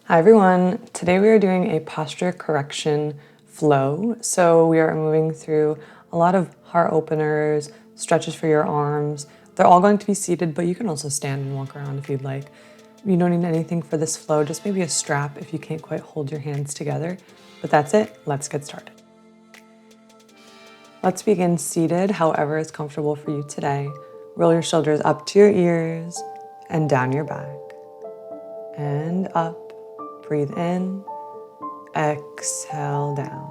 Hi everyone, today we are doing a posture correction flow. So we are moving through a lot of heart openers, stretches for your arms. They're all going to be seated, but you can also stand and walk around if you'd like. You don't need anything for this flow, just maybe a strap if you can't quite hold your hands together. But that's it, let's get started. Let's begin seated, however is comfortable for you today. Roll your shoulders up to your ears and down your back and up. Breathe in, exhale down.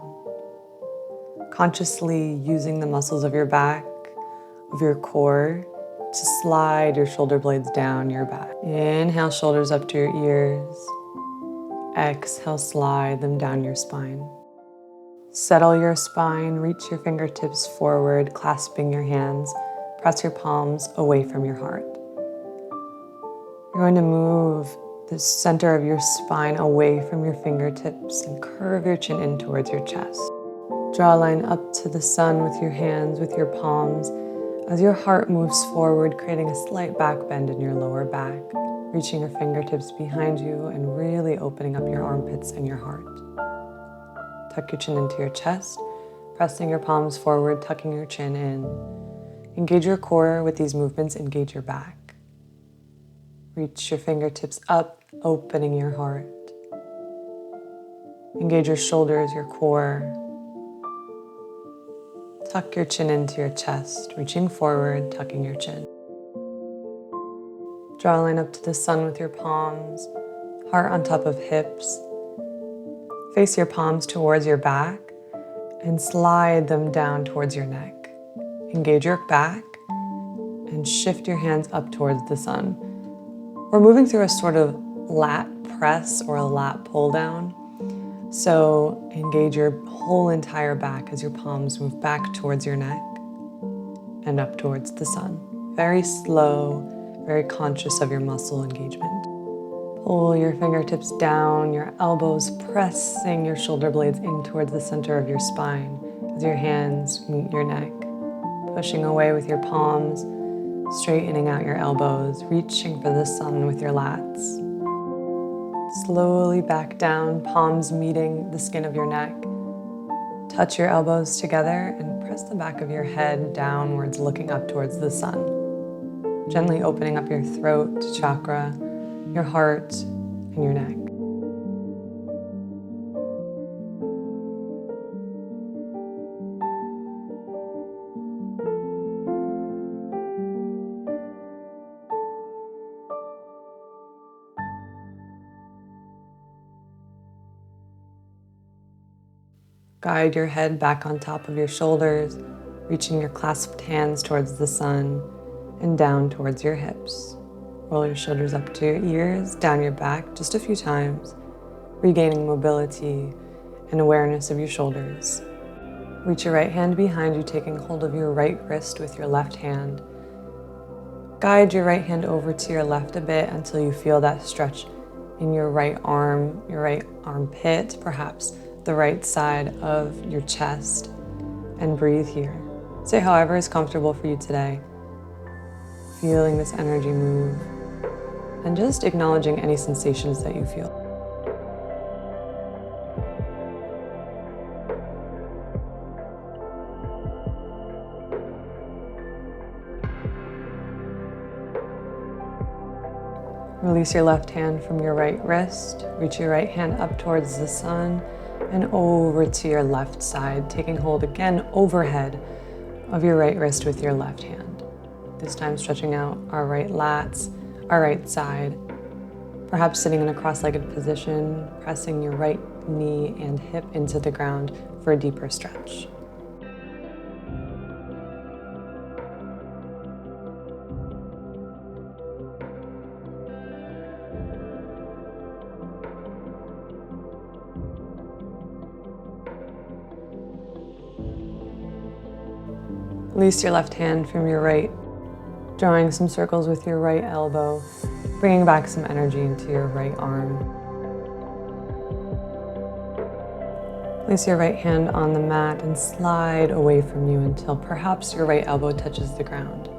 Consciously using the muscles of your back, of your core, to slide your shoulder blades down your back. Inhale, shoulders up to your ears. Exhale, slide them down your spine. Settle your spine, reach your fingertips forward, clasping your hands. Press your palms away from your heart. You're going to move the center of your spine away from your fingertips and curve your chin in towards your chest. Draw a line up to the sun with your hands, with your palms, as your heart moves forward, creating a slight back bend in your lower back, reaching your fingertips behind you and really opening up your armpits and your heart. Tuck your chin into your chest, pressing your palms forward, tucking your chin in. Engage your core with these movements, engage your back. Reach your fingertips up, opening your heart. Engage your shoulders, your core. Tuck your chin into your chest, reaching forward, tucking your chin. Draw a line up to the sun with your palms, heart on top of hips. Face your palms towards your back and slide them down towards your neck. Engage your back and shift your hands up towards the sun. We're moving through a sort of lat press or a lat pull down. So engage your whole entire back as your palms move back towards your neck and up towards the sun. Very slow, very conscious of your muscle engagement. Pull your fingertips down, your elbows pressing your shoulder blades in towards the center of your spine as your hands meet your neck. Pushing away with your palms, straightening out your elbows, reaching for the sun with your lats. Slowly back down, palms meeting the skin of your neck. Touch your elbows together and press the back of your head downwards, looking up towards the sun. Gently opening up your throat chakra, your heart, and your neck. Guide your head back on top of your shoulders, reaching your clasped hands towards the sun and down towards your hips. Roll your shoulders up to your ears, down your back just a few times, regaining mobility and awareness of your shoulders. Reach your right hand behind you, taking hold of your right wrist with your left hand. Guide your right hand over to your left a bit until you feel that stretch in your right arm, your right armpit, perhaps the right side of your chest, and breathe here. Say however is comfortable for you today. Feeling this energy move and just acknowledging any sensations that you feel. Release your left hand from your right wrist. Reach your right hand up towards the sun and over to your left side, taking hold again overhead of your right wrist with your left hand. This time stretching out our right lats, our right side, perhaps sitting in a cross-legged position, pressing your right knee and hip into the ground for a deeper stretch. Release your left hand from your right, drawing some circles with your right elbow, bringing back some energy into your right arm. Place your right hand on the mat and slide away from you until perhaps your right elbow touches the ground.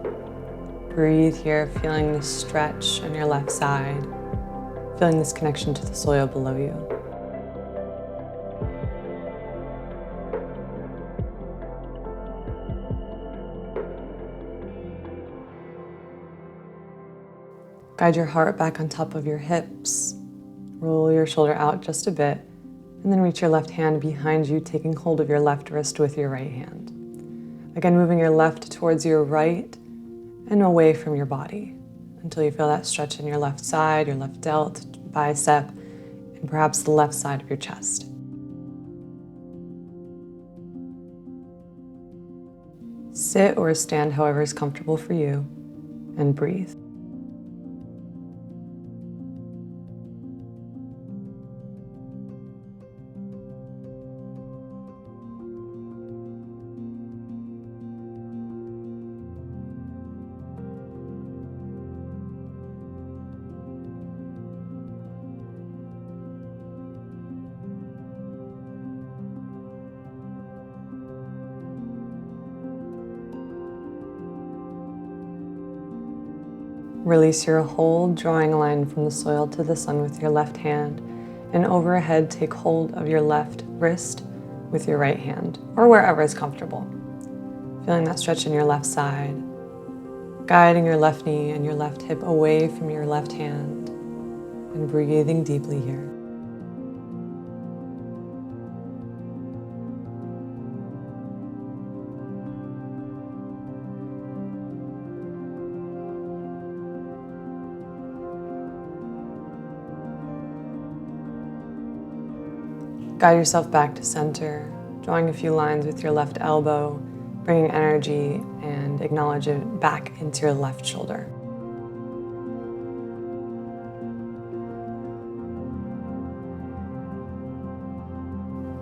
Breathe here, feeling the stretch on your left side, feeling this connection to the soil below you. Guide your heart back on top of your hips. Roll your shoulder out just a bit, and then reach your left hand behind you, taking hold of your left wrist with your right hand. Again, moving your left towards your right and away from your body until you feel that stretch in your left side, your left delt, bicep, and perhaps the left side of your chest. Sit or stand however is comfortable for you, and breathe. Release your hold, drawing a line from the soil to the sun with your left hand, and overhead take hold of your left wrist with your right hand, or wherever is comfortable. Feeling that stretch in your left side, guiding your left knee and your left hip away from your left hand, and breathing deeply here. Guide yourself back to center, drawing a few lines with your left elbow, bringing energy and acknowledge it back into your left shoulder.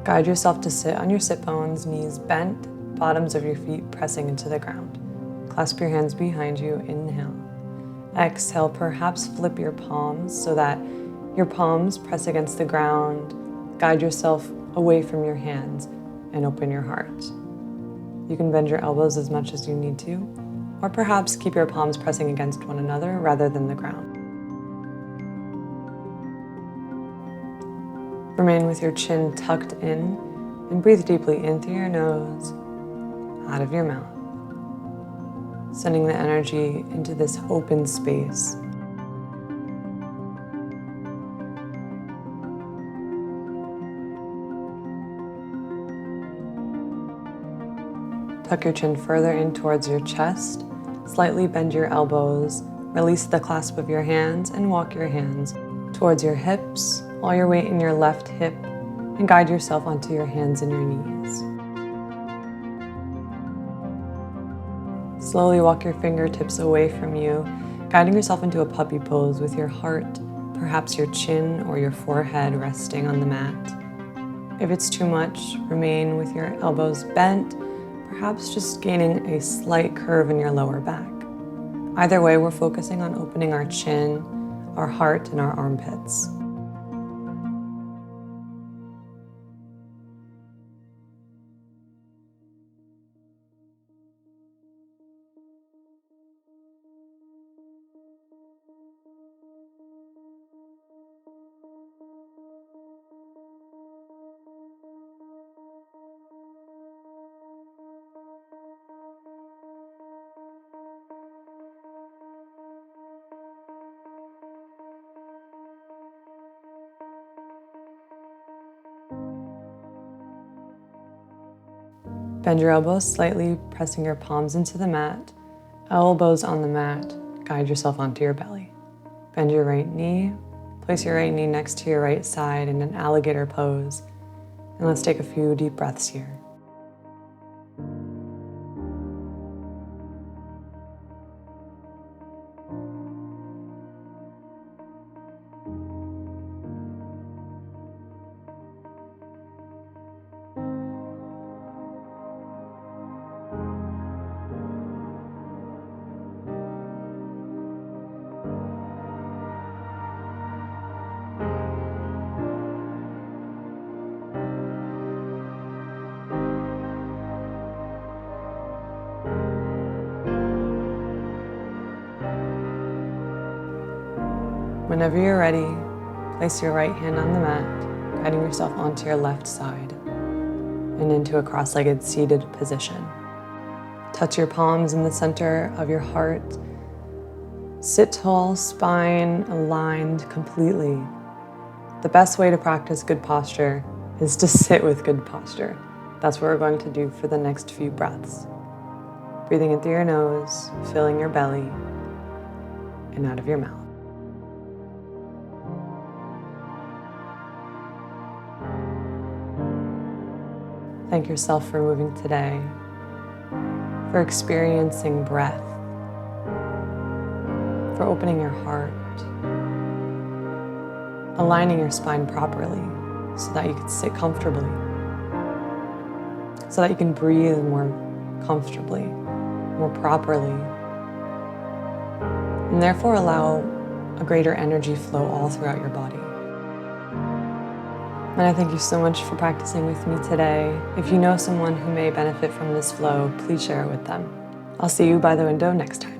Guide yourself to sit on your sit bones, knees bent, bottoms of your feet pressing into the ground. Clasp your hands behind you, inhale. Exhale, perhaps flip your palms so that your palms press against the ground. Guide yourself away from your hands and open your heart. You can bend your elbows as much as you need to, or perhaps keep your palms pressing against one another rather than the ground. Remain with your chin tucked in and breathe deeply in through your nose, out of your mouth, sending the energy into this open space. Tuck your chin further in towards your chest, slightly bend your elbows, release the clasp of your hands, and walk your hands towards your hips, all your weight in your left hip, and guide yourself onto your hands and your knees. Slowly walk your fingertips away from you, guiding yourself into a puppy pose with your heart, perhaps your chin or your forehead resting on the mat. If it's too much, remain with your elbows bent, perhaps just gaining a slight curve in your lower back. Either way, we're focusing on opening our chin, our heart, and our armpits. Bend your elbows slightly, pressing your palms into the mat, elbows on the mat, guide yourself onto your belly. Bend your right knee, place your right knee next to your right side in an alligator pose, and let's take a few deep breaths here. Whenever you're ready, Place your right hand on the mat, guiding yourself onto your left side and into a cross-legged seated position. Touch your palms in the center of your heart. Sit tall, spine aligned completely. The best way to practice good posture is to sit with good posture. That's what we're going to do for the next few breaths. Breathing in through your nose, filling your belly, and out of your mouth. Thank yourself for moving today, for experiencing breath, for opening your heart, aligning your spine properly so that you can sit comfortably, so that you can breathe more comfortably, more properly, and therefore allow a greater energy flow all throughout your body. And I thank you so much for practicing with me today. If you know someone who may benefit from this flow, please share it with them. I'll see you by the window next time.